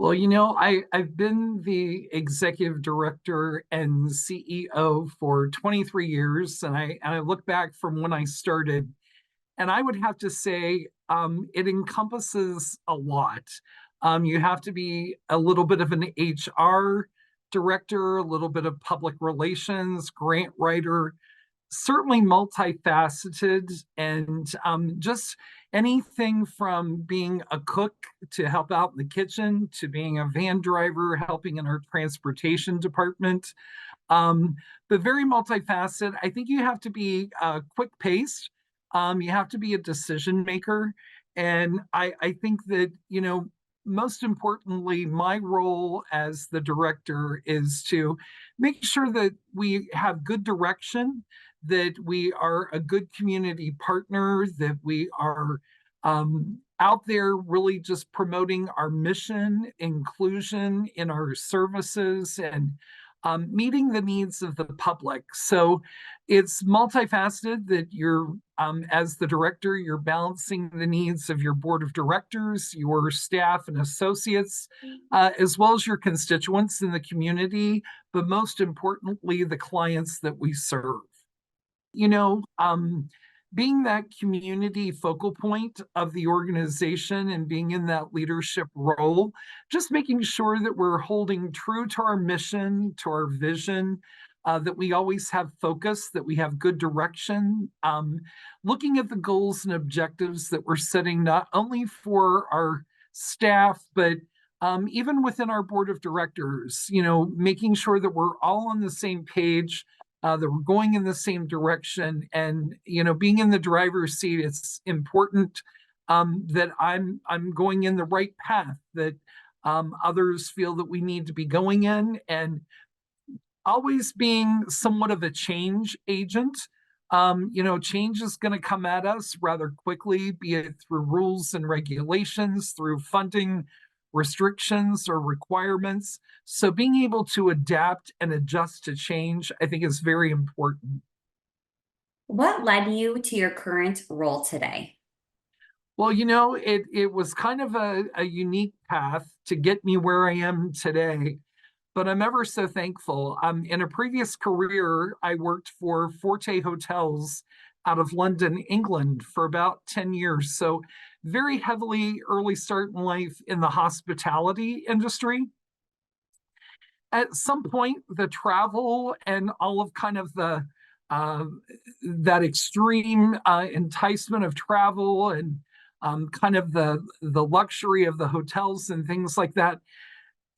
Well, I've been the executive director and CEO for 23 years, and I look back from when I started, and I would have to say it encompasses a lot. You have to be a little bit of an HR director, a little bit of public relations, grant writer, certainly multifaceted, and just anything from being a cook to help out in the kitchen to being a van driver helping in our transportation department, but very multifaceted. I think you have to be quick paced. You have to be a decision maker, and I think that most importantly, my role as the director is to make sure that we have good direction, that we are a good community partner, that we are out there really just promoting our mission, inclusion in our services, and meeting the needs of the public. So it's multifaceted that as the director, you're balancing the needs of your board of directors, your staff and associates, as well as your constituents in the community, but most importantly, the clients that we serve. you know, um, Being that community focal point of the organization and being in that leadership role, just making sure that we're holding true to our mission, to our vision, that we always have focus, that we have good direction, looking at the goals and objectives that we're setting not only for our staff, but even within our board of directors, making sure that we're all on the same page, that we're going in the same direction, and being in the driver's seat. It's important that I'm going in the right path that others feel that we need to be going in, and always being somewhat of a change agent. Change is going to come at us rather quickly, be it through rules and regulations, through funding restrictions or requirements. So being able to adapt and adjust to change, I think, is very important. What led you to your current role today? Well, it was kind of a unique path to get me where I am today, but I'm ever so thankful. In a previous career, I worked for Forte Hotels out of London, England, for about 10 years. So very heavily early start in life in the hospitality industry. At some point, the travel and all of kind of the uh, that extreme enticement of travel and kind of the luxury of the hotels and things like that,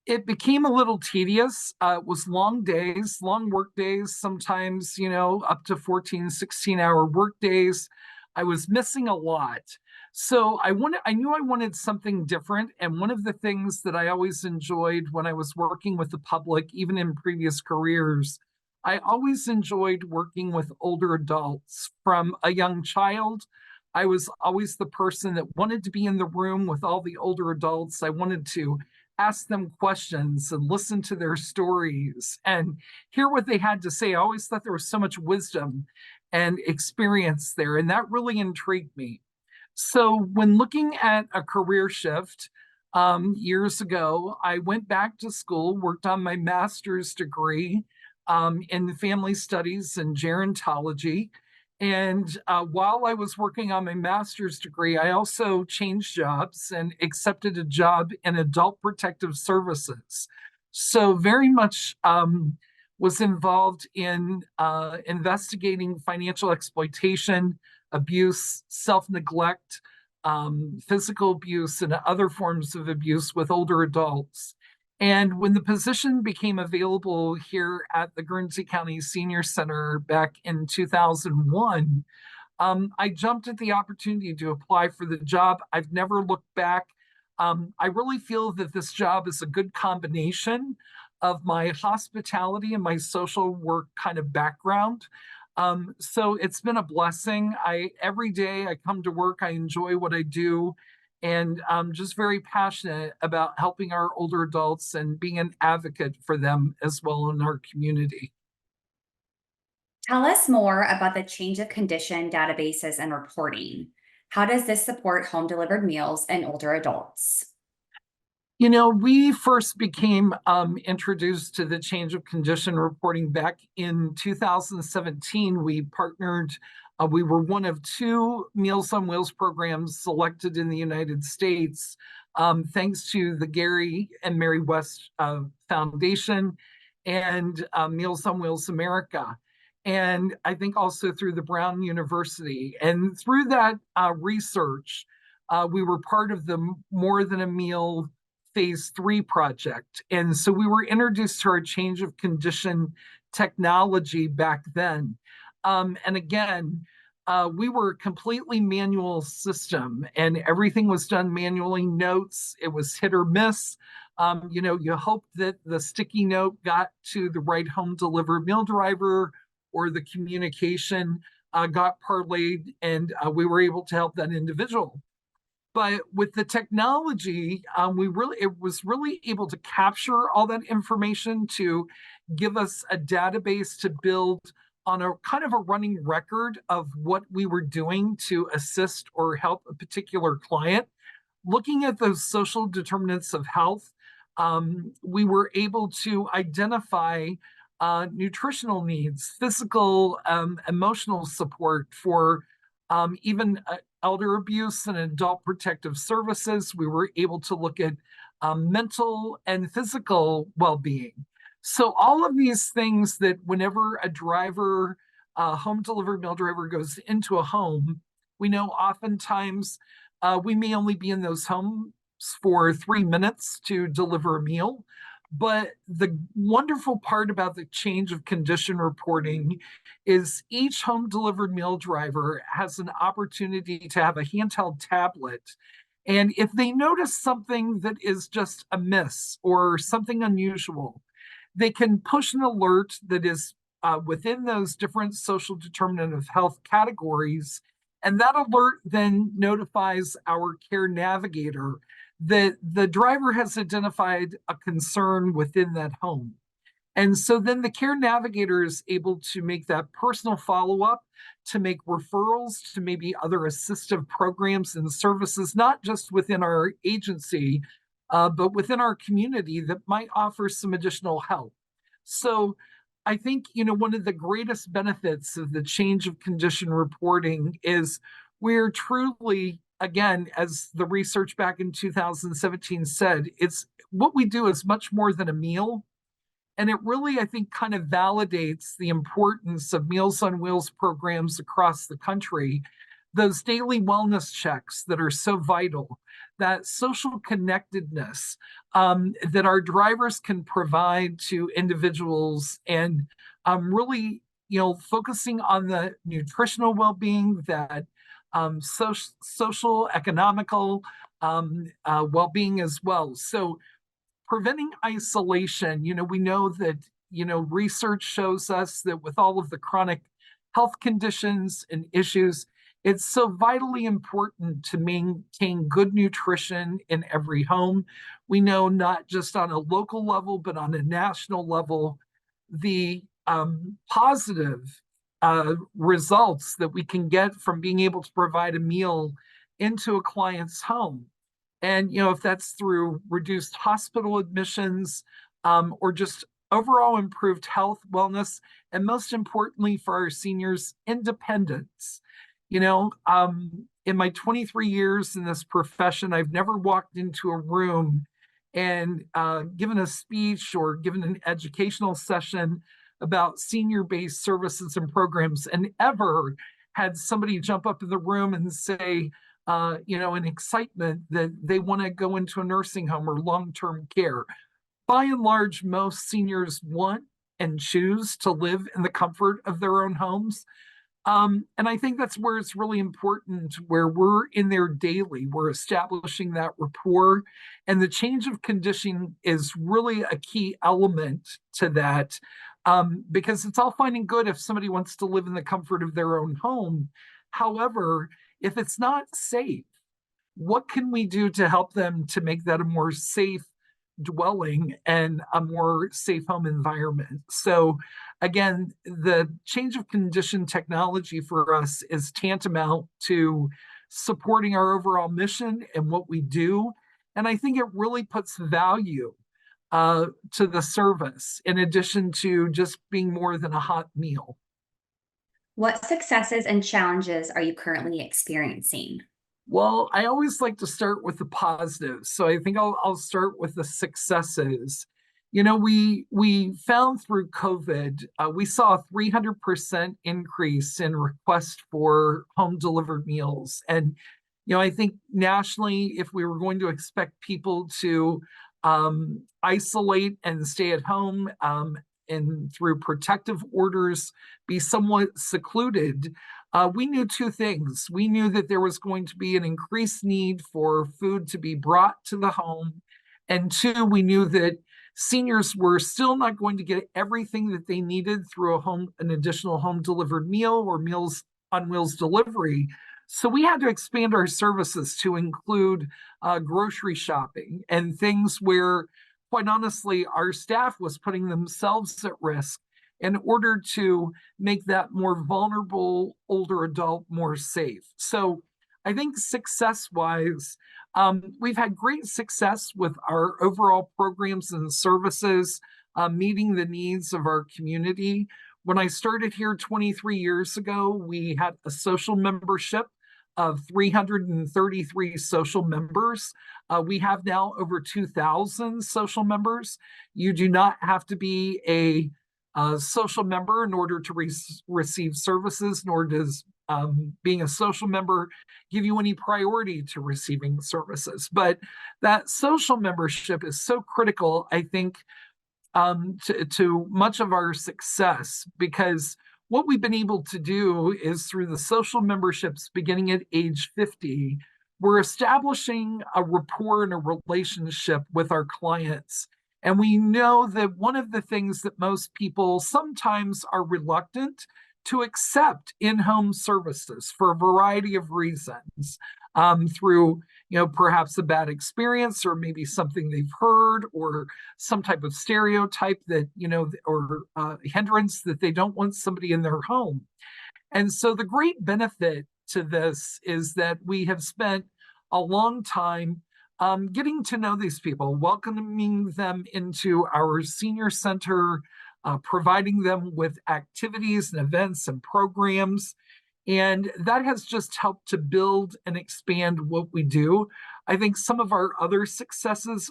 it became a little tedious. It was long days, long work days, sometimes, up to 14, 16-hour work days. I was missing a lot. So I knew I wanted something different. And one of the things that I always enjoyed when I was working with the public, even in previous careers, I always enjoyed working with older adults. From a young child, I was always the person that wanted to be in the room with all the older adults. I wanted to ask them questions and listen to their stories and hear what they had to say. I always thought there was so much wisdom and experience there, and that really intrigued me. So, when looking at a career shift years ago, I went back to school, worked on my master's degree in family studies and gerontology. And while I was working on my master's degree, I also changed jobs and accepted a job in adult protective services. So, very much was involved in investigating financial exploitation, abuse, self neglect, physical abuse, and other forms of abuse with older adults. And when the position became available here at the Guernsey County Senior Center back in 2001, I jumped at the opportunity to apply for the job. I've never looked back. I really feel that this job is a good combination of my hospitality and my social work kind of background. So it's been a blessing. Every day I come to work, I enjoy what I do, and I'm just very passionate about helping our older adults and being an advocate for them as well in our community. Tell us more about the change of condition databases and reporting. How does this support home delivered meals and older adults? We first became introduced to the change of condition reporting back in 2017. We partnered, we were one of two Meals on Wheels programs selected in the United States, thanks to the Gary and Mary West Foundation and Meals on Wheels America. And I think also through the Brown University. And through that research, we were part of the More Than a Meal phase 3 project. And so we were introduced to our change of condition technology back then. And again, we were a completely manual system and everything was done manually. Notes, it was hit or miss. You hoped that the sticky note got to the right home delivered meal driver or the communication got parlayed and we were able to help that individual. But with the technology, it was really able to capture all that information to give us a database to build on a kind of a running record of what we were doing to assist or help a particular client. Looking at those social determinants of health, we were able to identify nutritional needs, physical, emotional support for even elder abuse and adult protective services. We were able to look at mental and physical well-being. So all of these things that whenever a driver, home delivered meal driver goes into a home, we know oftentimes we may only be in those homes for 3 minutes to deliver a meal. But the wonderful part about the change of condition reporting is each home delivered meal driver has an opportunity to have a handheld tablet. And if they notice something that is just amiss or something unusual, they can push an alert that is within those different social determinant of health categories. And that alert then notifies our care navigator that the driver has identified a concern within that home. And so then the care navigator is able to make that personal follow up, to make referrals to maybe other assistive programs and services, not just within our agency, but within our community that might offer some additional help. So I think, one of the greatest benefits of the change of condition reporting is we're truly, again, as the research back in 2017 said, it's what we do is much more than a meal. And it really, I think, kind of validates the importance of Meals on Wheels programs across the country, those daily wellness checks that are so vital, that social connectedness that our drivers can provide to individuals, and really, focusing on the nutritional well-being, that social, economical well-being as well. So preventing isolation, we know that, research shows us that with all of the chronic health conditions and issues, it's so vitally important to maintain good nutrition in every home. We know not just on a local level, but on a national level, the positive results that we can get from being able to provide a meal into a client's home. And, if that's through reduced hospital admissions or just overall improved health, wellness, and most importantly for our seniors, independence. In my 23 years in this profession, I've never walked into a room and given a speech or given an educational session about senior-based services and programs and ever had somebody jump up in the room and say, in excitement that they want to go into a nursing home or long-term care. By and large, most seniors want and choose to live in the comfort of their own homes. And I think that's where it's really important, where we're in there daily, we're establishing that rapport. And the change of conditioning is really a key element to that, because it's all fine and good if somebody wants to live in the comfort of their own home. However, if it's not safe, what can we do to help them to make that a more safe dwelling and a more safe home environment? So again, the change of condition technology for us is tantamount to supporting our overall mission and what we do. And I think it really puts value to the service in addition to just being more than a hot meal. What successes and challenges are you currently experiencing? Well, I always like to start with the positives. So I think I'll start with the successes. We found through COVID, we saw a 300% increase in requests for home delivered meals. And, I think nationally, if we were going to expect people to isolate and stay at home and through protective orders be somewhat secluded, we knew two things. We knew that there was going to be an increased need for food to be brought to the home. And two, we knew that seniors were still not going to get everything that they needed through an additional home delivered meal or Meals on Wheels delivery. So we had to expand our services to include grocery shopping and things where, quite honestly, our staff was putting themselves at risk in order to make that more vulnerable older adult more safe. So I think success wise, we've had great success with our overall programs and services, meeting the needs of our community. When I started here 23 years ago, we had a social membership of 333 social members. We have now over 2,000 social members. You do not have to be a social member in order to receive services, nor does being a social member give you any priority to receiving services. But that social membership is so critical, I think, to much of our success, because what we've been able to do is through the social memberships beginning at age 50, we're establishing a rapport and a relationship with our clients. And we know that one of the things that most people sometimes are reluctant to accept in-home services for a variety of reasons, through perhaps a bad experience or maybe something they've heard or some type of stereotype that or hindrance that they don't want somebody in their home. And so the great benefit to this is that we have spent a long time getting to know these people, welcoming them into our senior center, providing them with activities and events and programs. And that has just helped to build and expand what we do. I think some of our other successes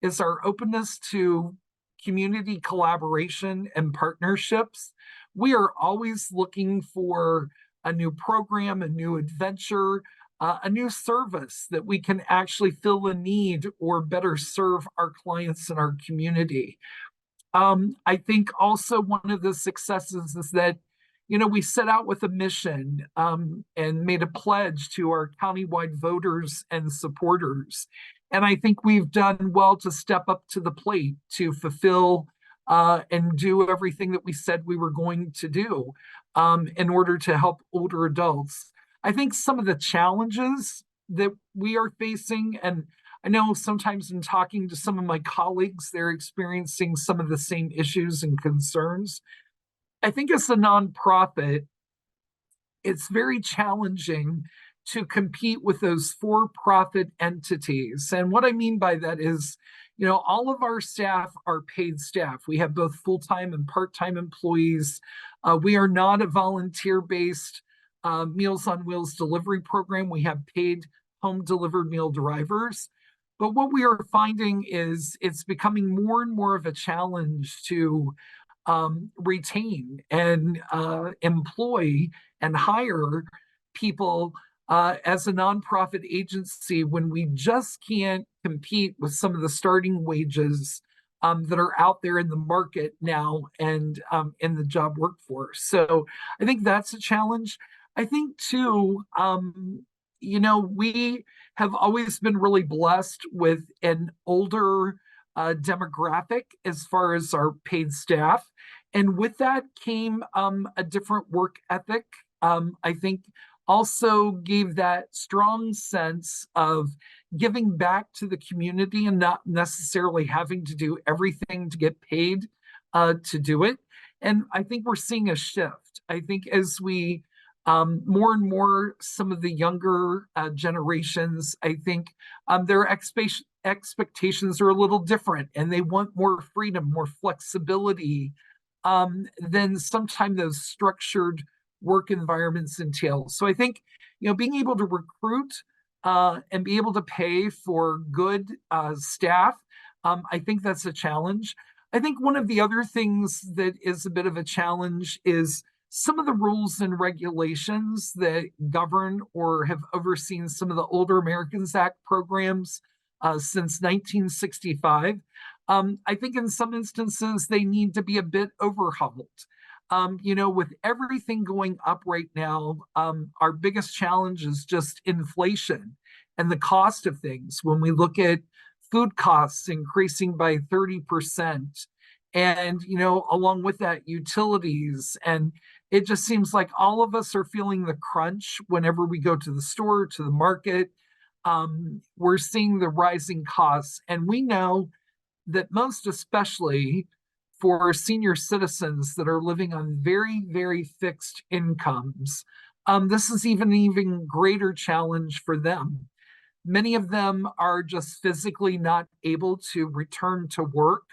is our openness to community collaboration and partnerships. We are always looking for a new program, a new adventure, a new service that we can actually fill a need or better serve our clients and our community. I think also one of the successes is that, we set out with a mission and made a pledge to our countywide voters and supporters. And I think we've done well to step up to the plate to fulfill and do everything that we said we were going to do in order to help older adults. I think some of the challenges that we are facing, and I know sometimes in talking to some of my colleagues, they're experiencing some of the same issues and concerns. I think as a nonprofit, it's very challenging to compete with those for-profit entities. And what I mean by that is, all of our staff are paid staff. We have both full-time and part-time employees. We are not a volunteer-based Meals on Wheels delivery program. We have paid home delivered meal drivers. But what we are finding is it's becoming more and more of a challenge to retain and employ and hire people as a nonprofit agency when we just can't compete with some of the starting wages that are out there in the market now and in the job workforce. So I think that's a challenge. I think too, we have always been really blessed with an older demographic as far as our paid staff. And with that came a different work ethic. I think also gave that strong sense of giving back to the community and not necessarily having to do everything to get paid to do it. And I think we're seeing a shift. I think as we More and more, some of the younger generations, I think their expectations are a little different and they want more freedom, more flexibility than sometimes those structured work environments entail. So I think, being able to recruit and be able to pay for good staff, I think that's a challenge. I think one of the other things that is a bit of a challenge is some of the rules and regulations that govern or have overseen some of the Older Americans Act programs since 1965. I think in some instances they need to be a bit overhauled. With everything going up right now, our biggest challenge is just inflation and the cost of things. When we look at food costs increasing by 30%, and along with that, utilities, and it just seems like all of us are feeling the crunch whenever we go to the store, to the market. We're seeing the rising costs, and we know that most especially for senior citizens that are living on very, very fixed incomes, this is even greater challenge for them. Many of them are just physically not able to return to work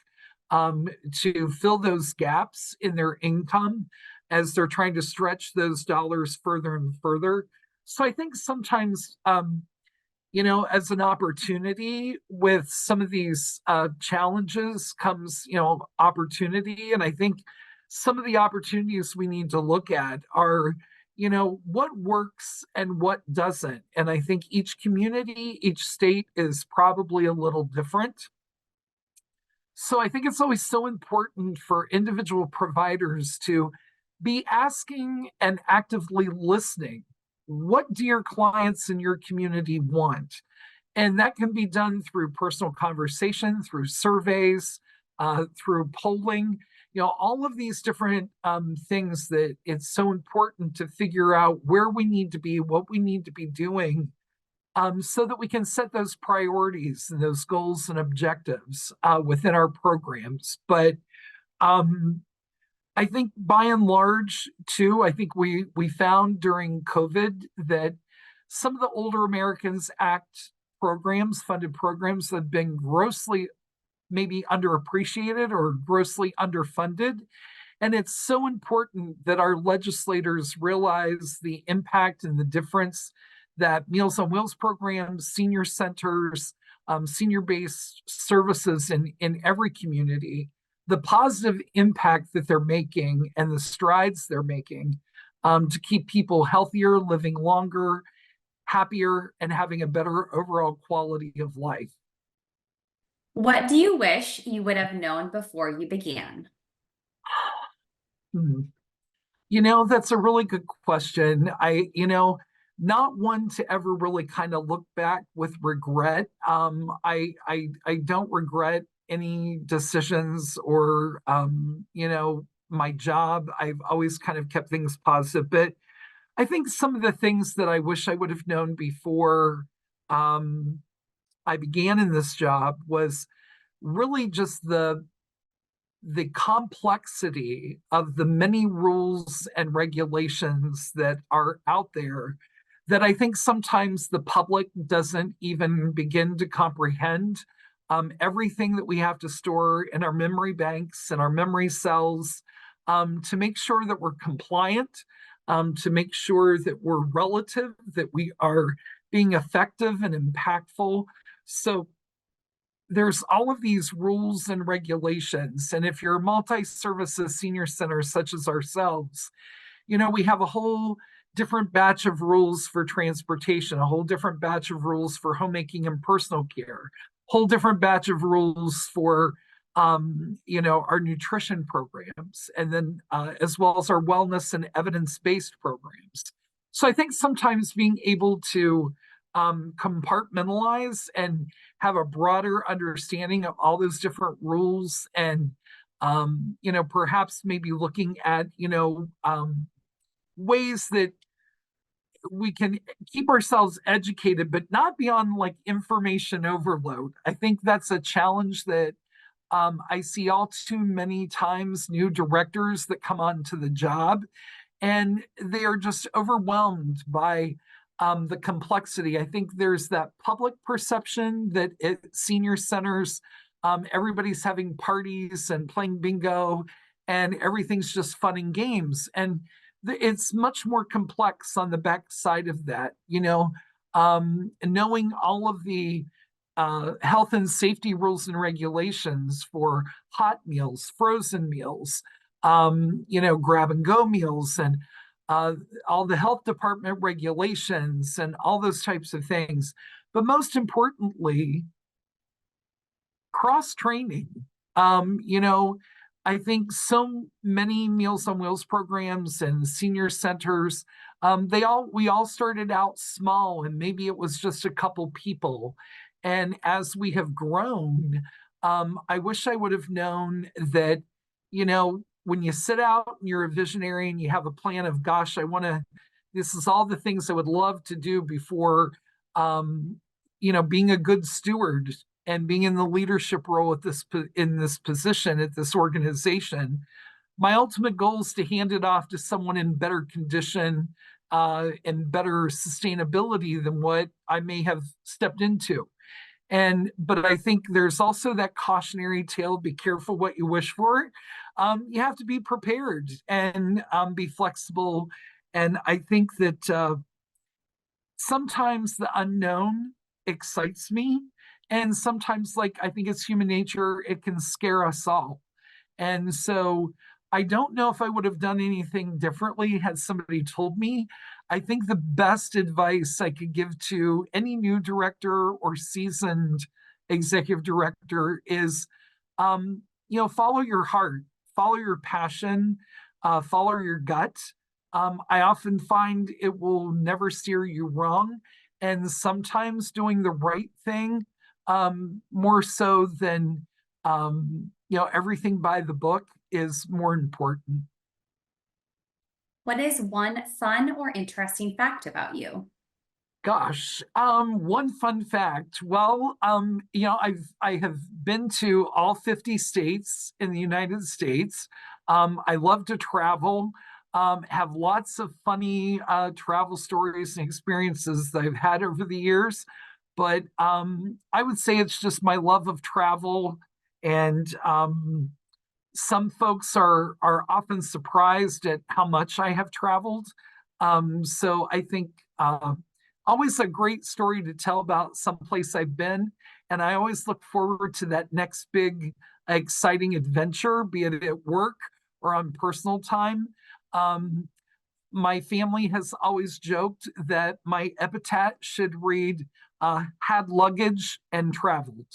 to fill those gaps in their income as they're trying to stretch those dollars further and further. So I think sometimes as an opportunity with some of these challenges comes, opportunity. And I think some of the opportunities we need to look at are, what works and what doesn't. And I think each community, each state is probably a little different. So I think it's always so important for individual providers to be asking and actively listening. What do your clients in your community want? And that can be done through personal conversation, through surveys, through polling, all of these different things that it's so important to figure out where we need to be, what we need to be doing, so that we can set those priorities and those goals and objectives within our programs. But I think by and large, too, I think we found during COVID that some of the Older Americans Act programs, funded programs, have been grossly maybe underappreciated or grossly underfunded. And it's so important that our legislators realize the impact and the difference that Meals on Wheels programs, senior centers, senior-based services in every community, the positive impact that they're making and the strides they're making to keep people healthier, living longer, happier, and having a better overall quality of life. What do you wish you would have known before you began? Hmm. That's a really good question. Not one to ever really kind of look back with regret. I don't regret any decisions or my job. I've always kind of kept things positive, but I think some of the things that I wish I would have known before I began in this job was really just the complexity of the many rules and regulations that are out there that I think sometimes the public doesn't even begin to comprehend. Everything that we have to store in our memory banks and our memory cells to make sure that we're compliant, to make sure that we're relative, that we are being effective and impactful. So there's all of these rules and regulations. And if you're a multi-services senior center such as ourselves, we have a whole different batch of rules for transportation, a whole different batch of rules for homemaking and personal care, whole different batch of rules for our nutrition programs, and then as well as our wellness and evidence-based programs. So I think sometimes being able to compartmentalize and have a broader understanding of all those different rules and perhaps maybe looking at ways that we can keep ourselves educated but not be on like information overload. I think that's a challenge that I see all too many times new directors that come onto the job and they are just overwhelmed by the complexity. I think there's that public perception that at senior centers, everybody's having parties and playing bingo, and everything's just fun and games. And it's much more complex on the backside of that, knowing all of the health and safety rules and regulations for hot meals, frozen meals, grab and go meals, and all the health department regulations and all those types of things. But most importantly, cross training. I think so many Meals on Wheels programs and senior centers, we all started out small, and maybe it was just a couple people. And as we have grown, I wish I would have known that, when you sit out and you're a visionary and you have a plan of, gosh, this is all the things I would love to do before, being a good steward and being in the leadership role in this position at this organization. My ultimate goal is to hand it off to someone in better condition and better sustainability than what I may have stepped into. But I think there's also that cautionary tale: be careful what you wish for. You have to be prepared and be flexible. And I think that sometimes the unknown excites me, and sometimes, like, I think it's human nature, it can scare us all. And so I don't know if I would have done anything differently had somebody told me. I think the best advice I could give to any new director or seasoned executive director is, follow your heart, follow your passion, follow your gut. I often find it will never steer you wrong. And sometimes doing the right thing, more so than everything by the book, is more important. What is one fun or interesting fact about you? Gosh, one fun fact. Well, I have been to all 50 states in the United States. I love to travel. Have lots of funny travel stories and experiences that I've had over the years. But I would say it's just my love of travel, and some folks are often surprised at how much I have traveled. So I think always a great story to tell about someplace I've been, and I always look forward to that next big exciting adventure, be it at work or on personal time. Um, my family has always joked that my epitaph should read, had luggage and traveled.